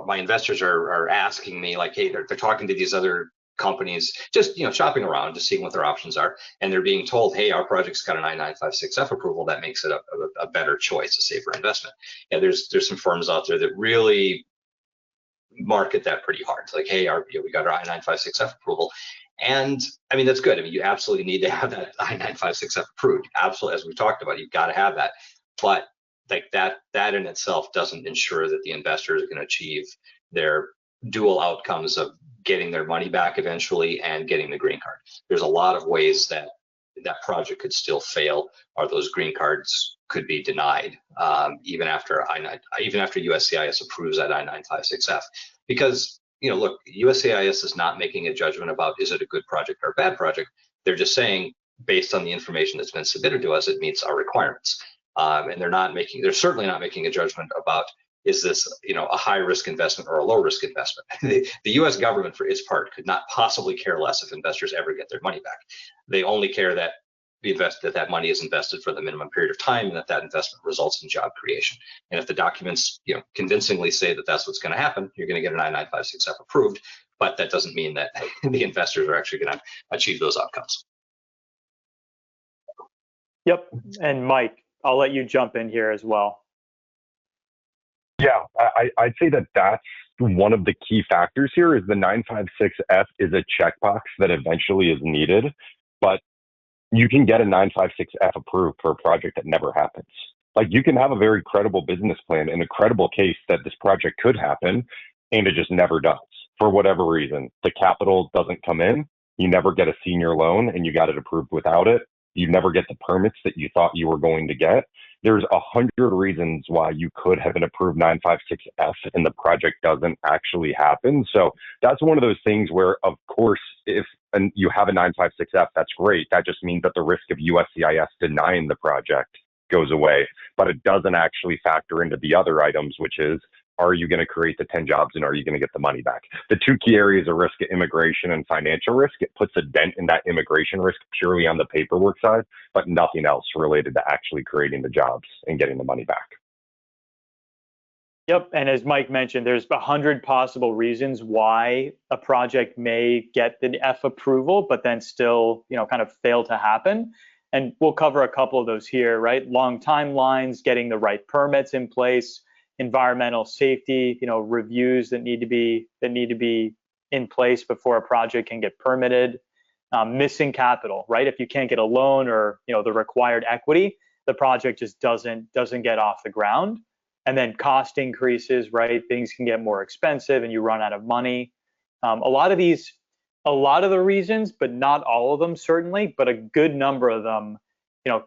[SPEAKER 3] my investors are asking me, like, hey, they're talking to these other companies, just shopping around, just seeing what their options are, and they're being told, hey, our project's got an I-956F approval, that makes it a better choice, a safer investment. And there's some firms out there that really market that pretty hard. It's like, hey, we got our I-956F approval. And I mean, that's good. I mean, you absolutely need to have that I-956F approved. Absolutely, as we've talked about, you've got to have that. But like that in itself doesn't ensure that the investors are going to achieve their dual outcomes of getting their money back eventually and getting the green card. There's a lot of ways that project could still fail, or those green cards could be denied, even after USCIS approves that I-956F, because look, USCIS is not making a judgment about is it a good project or a bad project. They're just saying, based on the information that's been submitted to us, it meets our requirements. And they're certainly not making a judgment about is this a high risk investment or a low risk investment. The US government, for its part, could not possibly care less if investors ever get their money back. They only care that that money is invested for the minimum period of time and that investment results in job creation. And if the documents convincingly say that that's what's going to happen, you're going to get an I-956F approved, but that doesn't mean that the investors are actually going to achieve those outcomes.
[SPEAKER 1] Yep. And Mike, I'll let you jump in here as well.
[SPEAKER 2] Yeah, I'd say that's one of the key factors here is the 956F is a checkbox that eventually is needed, but you can get a 956F approved for a project that never happens. Like, you can have a very credible business plan and a credible case that this project could happen, and it just never does. For whatever reason, the capital doesn't come in, you never get a senior loan, and you got it approved without it. You never get the permits that you thought you were going to get. There's 100 reasons why you could have an approved 956F and the project doesn't actually happen. So that's one of those things where, of course, if you have a 956F, that's great. That just means that the risk of USCIS denying the project goes away, but it doesn't actually factor into the other items, which is, are you going to create the 10 jobs and are you going to get the money back? The two key areas of risk are immigration and financial risk. It puts a dent in that immigration risk purely on the paperwork side, but nothing else related to actually creating the jobs and getting the money back.
[SPEAKER 1] Yep. And as Mike mentioned, there's 100 possible reasons why a project may get the F approval, but then still, kind of fail to happen. And we'll cover a couple of those here, right? Long timelines, getting the right permits in place, environmental safety, reviews that need to be in place before a project can get permitted. Missing capital, right? If you can't get a loan or the required equity, the project just doesn't get off the ground. And then cost increases, right? Things can get more expensive and you run out of money. A lot of the reasons, but not all of them certainly, but a good number of them,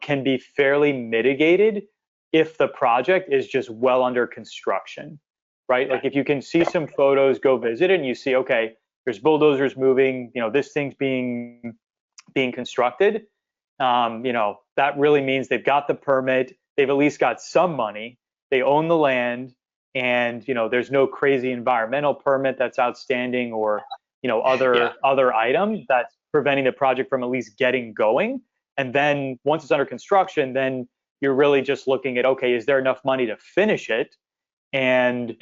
[SPEAKER 1] can be fairly mitigated if the project is just well under construction, right? Like if you can see some photos, go visit it and you see, okay, there's bulldozers moving, this thing's being constructed. That really means they've got the permit, they've at least got some money, they own the land, and there's no crazy environmental permit that's outstanding or other items that's preventing the project from at least getting going. And then once it's under construction, then you're really just looking at, okay, is there enough money to finish it? And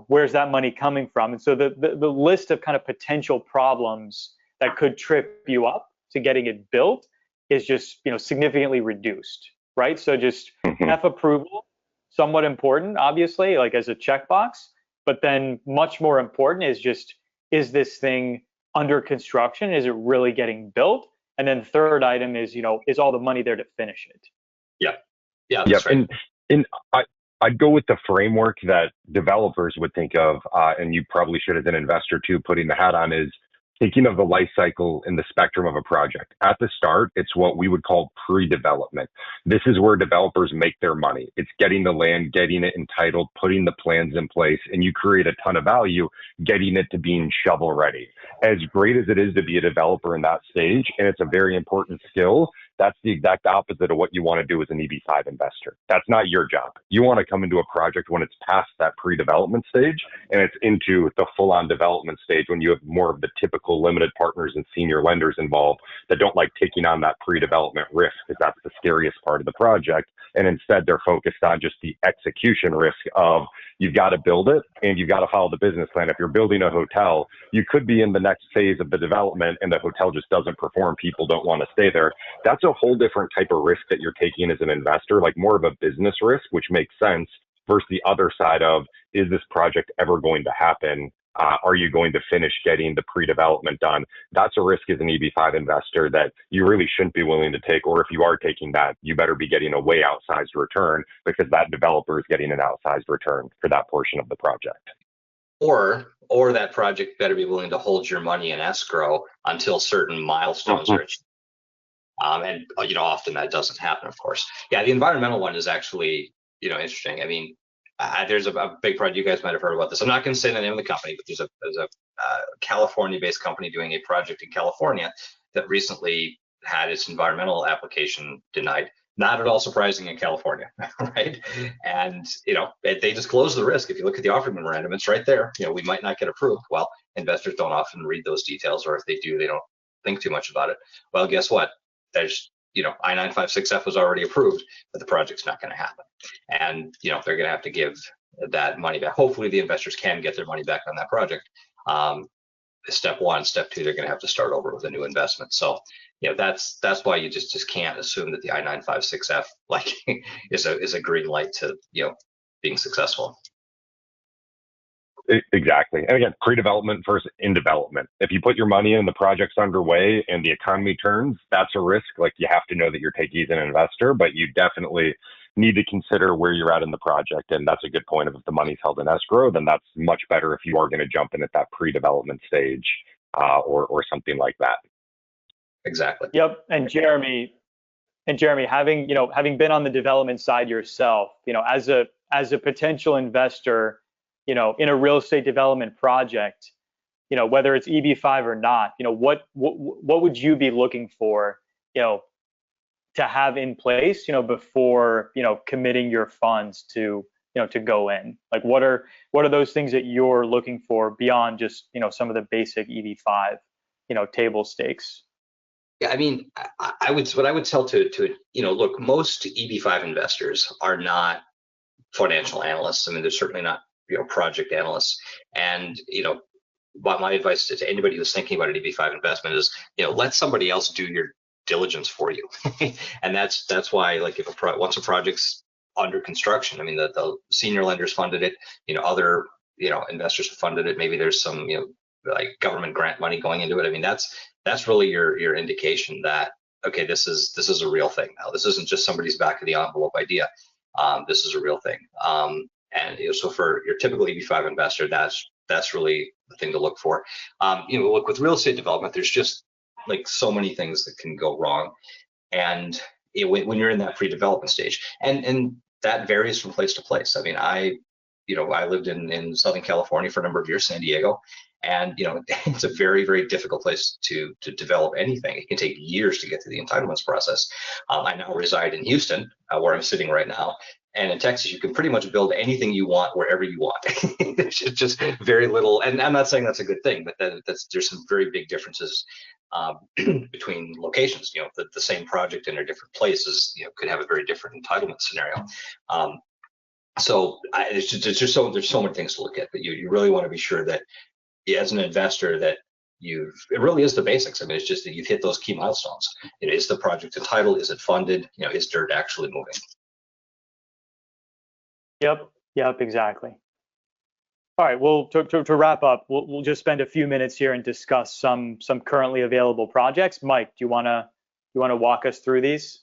[SPEAKER 1] where's that money coming from? And so the list of kind of potential problems that could trip you up to getting it built is just significantly reduced, right? So just F approval, somewhat important, obviously, like as a checkbox, but then much more important is just, is this thing under construction? Is it really getting built? And then third item is, is all the money there to finish it?
[SPEAKER 3] Yeah, that's right.
[SPEAKER 2] And I'd go with the framework that developers would think of, and you probably should as an investor too, putting the hat on, is thinking of the life cycle and the spectrum of a project. At the start, it's what we would call pre-development. This is where developers make their money. It's getting the land, getting it entitled, putting the plans in place, and you create a ton of value getting it to being shovel ready. As great as it is to be a developer in that stage, and it's a very important skill, that's the exact opposite of what you want to do as an EB5 investor. That's not your job. You want to come into a project when it's past that pre-development stage and it's into the full-on development stage, when you have more of the typical limited partners and senior lenders involved that don't like taking on that pre-development risk, because that's the scariest part of the project. And instead, they're focused on just the execution risk of, you've got to build it and you've got to follow the business plan. If you're building a hotel, you could be in the next phase of the development and the hotel just doesn't perform. People don't want to stay there. That's a whole different type of risk that you're taking as an investor, like more of a business risk, which makes sense, versus the other side of, is this project ever going to happen? Are you going to finish getting the pre-development done? That's a risk as an EB5 investor that you really shouldn't be willing to take. Or if you are taking that, you better be getting a way outsized return, because that developer is getting an outsized return for that portion of the project.
[SPEAKER 3] Or that project better be willing to hold your money in escrow until certain milestones are achieved. And often that doesn't happen, of course. Yeah, the environmental one is actually interesting. I mean, there's a big project, you guys might have heard about this. I'm not going to say the name of the company, but there's a California-based company doing a project in California that recently had its environmental application denied. Not at all surprising in California, right? And they disclose the risk. If you look at the offering memorandum, it's right there. We might not get approved. Well, investors don't often read those details, or if they do, they don't think too much about it. Well, guess what? There's I-956F was already approved, but the project's not going to happen. And they're going to have to give that money back. Hopefully the investors can get their money back on that project. Step one. Step two, they're going to have to start over with a new investment. So that's why you just can't assume that the I-956F is a green light to being successful.
[SPEAKER 2] Exactly. And again, pre-development versus in development. If you put your money in, the project's underway and the economy turns, that's a risk. Like, you have to know that you're taking as an investor, but you definitely need to consider where you're at in the project. And that's a good point of, if the money's held in escrow, then that's much better if you are going to jump in at that pre-development stage or something like that.
[SPEAKER 3] Exactly.
[SPEAKER 1] Yep. And Jeremy, having been on the development side yourself, as a potential investor, in a real estate development project, whether it's EB5 or not, what would you be looking for, to have in place, before, committing your funds to go in? Like, what are those things that you're looking for beyond just, some of the basic EB5, table stakes?
[SPEAKER 3] Yeah, I mean, what I would tell to look, most EB5 investors are not financial analysts. I mean, they're certainly not project analysts. And but my advice to anybody who's thinking about an EB5 investment is let somebody else do your diligence for you. And that's why, like, if once a project's under construction, I mean, the senior lenders funded it, other investors have funded it, maybe there's some like government grant money going into it. I mean, that's really your indication that, okay, this is a real thing now. This isn't just somebody's back of the envelope idea. This is a real thing. And so for your typical EB5 investor, that's really the thing to look for. Look, with real estate development, there's just like so many things that can go wrong, and when you're in that pre-development stage, and that varies from place to place. I mean, I lived in Southern California for a number of years, San Diego, and it's a very, very difficult place to develop anything. It can take years to get through the entitlements process. I now reside in Houston, where I'm sitting right now. And in Texas, you can pretty much build anything you want wherever you want. There's just very little, and I'm not saying that's a good thing, but there's some very big differences between locations. The same project in a different places, could have a very different entitlement scenario. There's so many things to look at, but you really want to be sure that as an investor that it really is the basics. I mean, it's just that you've hit those key milestones. Is the project entitled? Is it funded? Is dirt actually moving?
[SPEAKER 1] Yep, exactly. All right, well, to wrap up, we'll just spend a few minutes here and discuss some currently available projects. Mike, do you wanna walk us through these?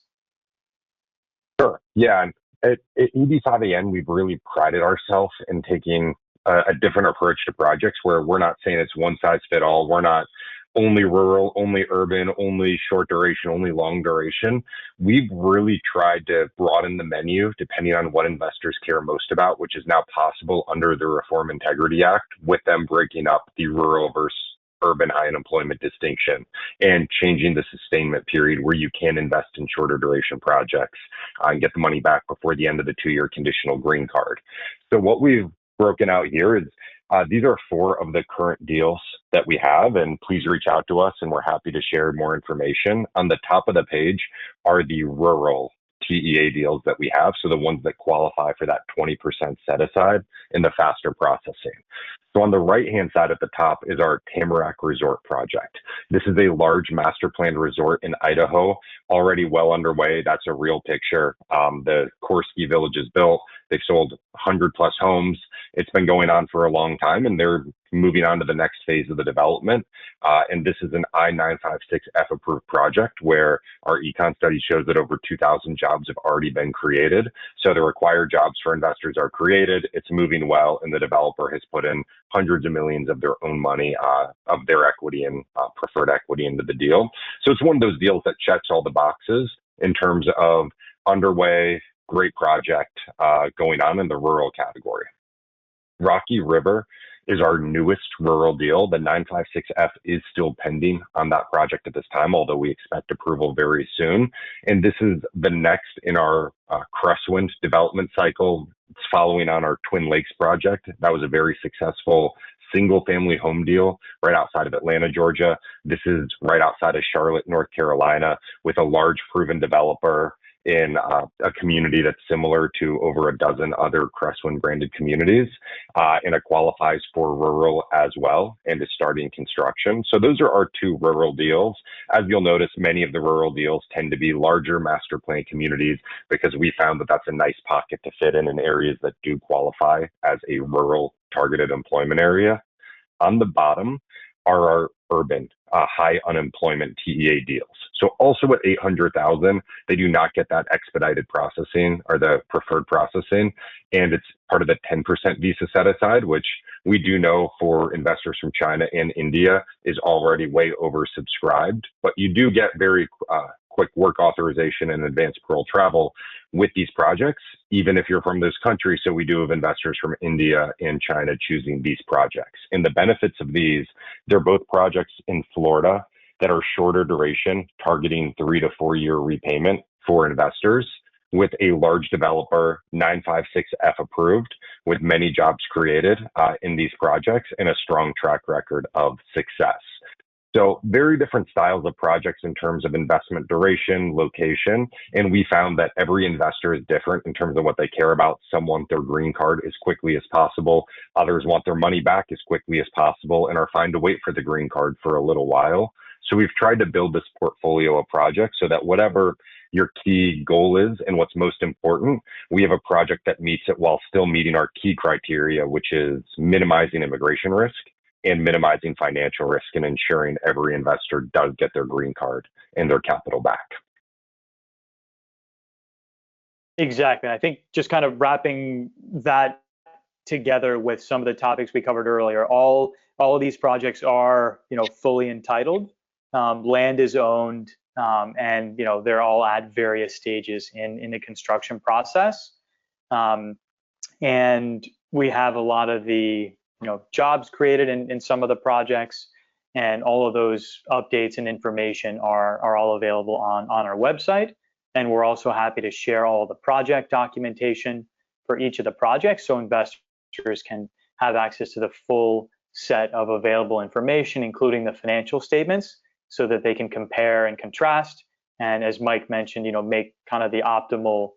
[SPEAKER 2] Sure. Yeah. At EB5AN, we've really prided ourselves in taking a different approach to projects where we're not saying it's one size fit all. We're not only rural, only urban, only short duration, only long duration. We've really tried to broaden the menu depending on what investors care most about, which is now possible under the Reform Integrity Act, with them breaking up the rural versus urban high unemployment distinction and changing the sustainment period where you can invest in shorter duration projects and get the money back before the end of the 2-year conditional green card. So what we've broken out here is these are 4 of the current deals that we have, and please reach out to us and we're happy to share more information. On the top of the page are the rural TEA deals that we have, so the ones that qualify for that 20% set aside in the faster processing. So on the right-hand side at the top is our Tamarack Resort project. This is a large master planned resort in Idaho, already well underway. That's a real picture. The core ski village is built. They've sold 100 plus homes. It's been going on for a long time, and they're moving on to the next phase of the development. And this is an I-956F approved project where our econ study shows that over 2,000 jobs have already been created. So the required jobs for investors are created. It's moving well, and the developer has put in hundreds of millions of their own money, of their equity and preferred equity into the deal. So it's one of those deals that checks all the boxes in terms of underway, great project going on in the rural category. Rocky River is our newest rural deal. The 956F is still pending on that project at this time, although we expect approval very soon. And this is the next in our Crestwind development cycle. It's following on our Twin Lakes project. That was a very successful single family home deal right outside of Atlanta, Georgia. This is right outside of Charlotte, North Carolina, with a large proven developer in a community that's similar to over a dozen other Crestwind branded communities, and it qualifies for rural as well and is starting construction. So those are our 2 rural deals. As you'll notice, many of the rural deals tend to be larger master plan communities because we found that that's a nice pocket to fit in areas that do qualify as a rural targeted employment area. On the bottom are our urban high unemployment TEA deals. So also at 800,000, they do not get that expedited processing or the preferred processing, and it's part of the 10% visa set aside, which we do know for investors from China and India is already way oversubscribed. But you do get very quick work authorization and advanced parole travel with these projects, even if you're from those countries. So we do have investors from India and China choosing these projects. And the benefits of these, they're both projects in Florida that are shorter duration, targeting 3 to 4 year repayment for investors, with a large developer, 956F approved, with many jobs created in these projects and a strong track record of success. So very different styles of projects in terms of investment duration, location, and we found that every investor is different in terms of what they care about. Some want their green card as quickly as possible. Others want their money back as quickly as possible and are fine to wait for the green card for a little while. So we've tried to build this portfolio of projects so that whatever your key goal is and what's most important, we have a project that meets it while still meeting our key criteria, which is minimizing immigration risk and minimizing financial risk and ensuring every investor does get their green card and their capital back.
[SPEAKER 1] Exactly. I think just kind of wrapping that together with some of the topics we covered earlier, all of these projects are, fully entitled. Land is owned, and they're all at various stages in the construction process. And we have a lot of the jobs created in some of the projects, and all of those updates and information are all available on our website. And we're also happy to share all the project documentation for each of the projects so investors can have access to the full set of available information, including the financial statements, so that they can compare and contrast. And as Mike mentioned, make kind of the optimal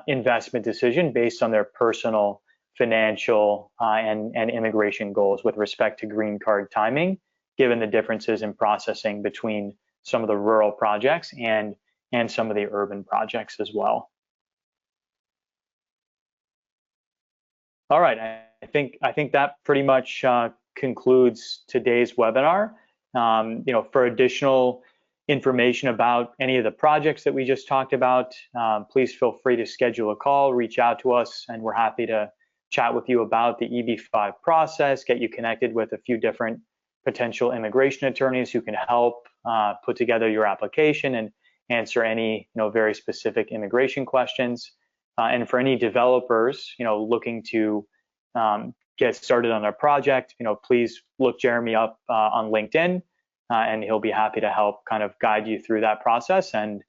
[SPEAKER 1] investment decision based on their personal financial and immigration goals with respect to green card timing, given the differences in processing between some of the rural projects and some of the urban projects as well. All right, I think that pretty much concludes today's webinar. For additional information about any of the projects that we just talked about, please feel free to schedule a call, reach out to us, and we're happy to chat with you about the EB-5 process, get you connected with a few different potential immigration attorneys who can help put together your application and answer any very specific immigration questions. And for any developers looking to get started on their project, please look Jeremy up on LinkedIn, and he'll be happy to help kind of guide you through that process and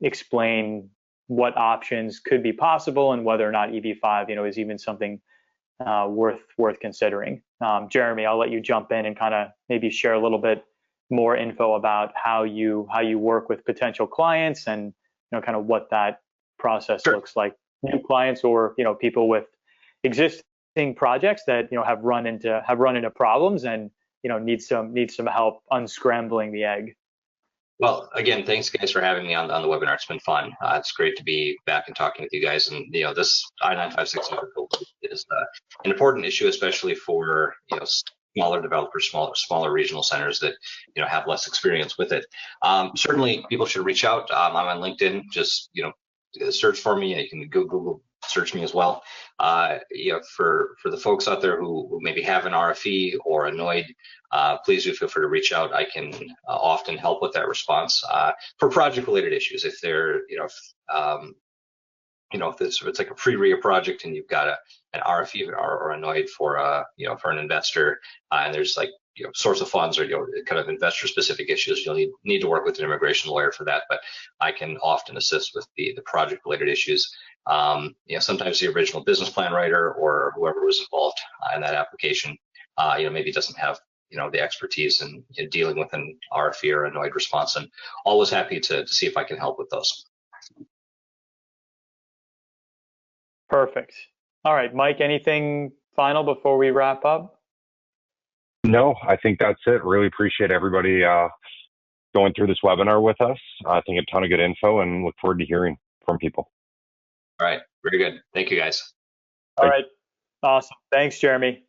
[SPEAKER 1] explain what options could be possible and whether or not EB-5 is even something worth considering. Jeremy, I'll let you jump in and kind of maybe share a little bit more info about how you work with potential clients and kind of what that process
[SPEAKER 3] Sure.
[SPEAKER 1] looks like. New clients or people with existing projects that have run into problems and need some help unscrambling the egg.
[SPEAKER 3] Well, again, thanks guys for having me on the webinar. It's been fun. It's great to be back and talking with you guys. And this I-956F is an important issue, especially for smaller developers, smaller regional centers that have less experience with it. Certainly, people should reach out. I'm on LinkedIn. Just search for me. You can Google search me as well. For the folks out there who maybe have an RFE or a NOID, please do feel free to reach out. I can often help with that response for project-related issues. If they're, if it's like a pre-RIA project and you've got an RFE or a NOID for for an investor, and there's source of funds or kind of investor-specific issues, you'll need to work with an immigration lawyer for that. But I can often assist with the project-related issues. Sometimes the original business plan writer or whoever was involved in that application, maybe doesn't have the expertise in dealing with an RFE or a NOID response, and always happy to see if I can help with those.
[SPEAKER 1] Perfect. All right, Mike, anything final before we wrap up?
[SPEAKER 2] No, I think that's it. Really appreciate everybody going through this webinar with us. I think a ton of good info and look forward to hearing from people.
[SPEAKER 3] All right, very good. Thank you, guys.
[SPEAKER 1] All right, awesome. Thanks, Jeremy.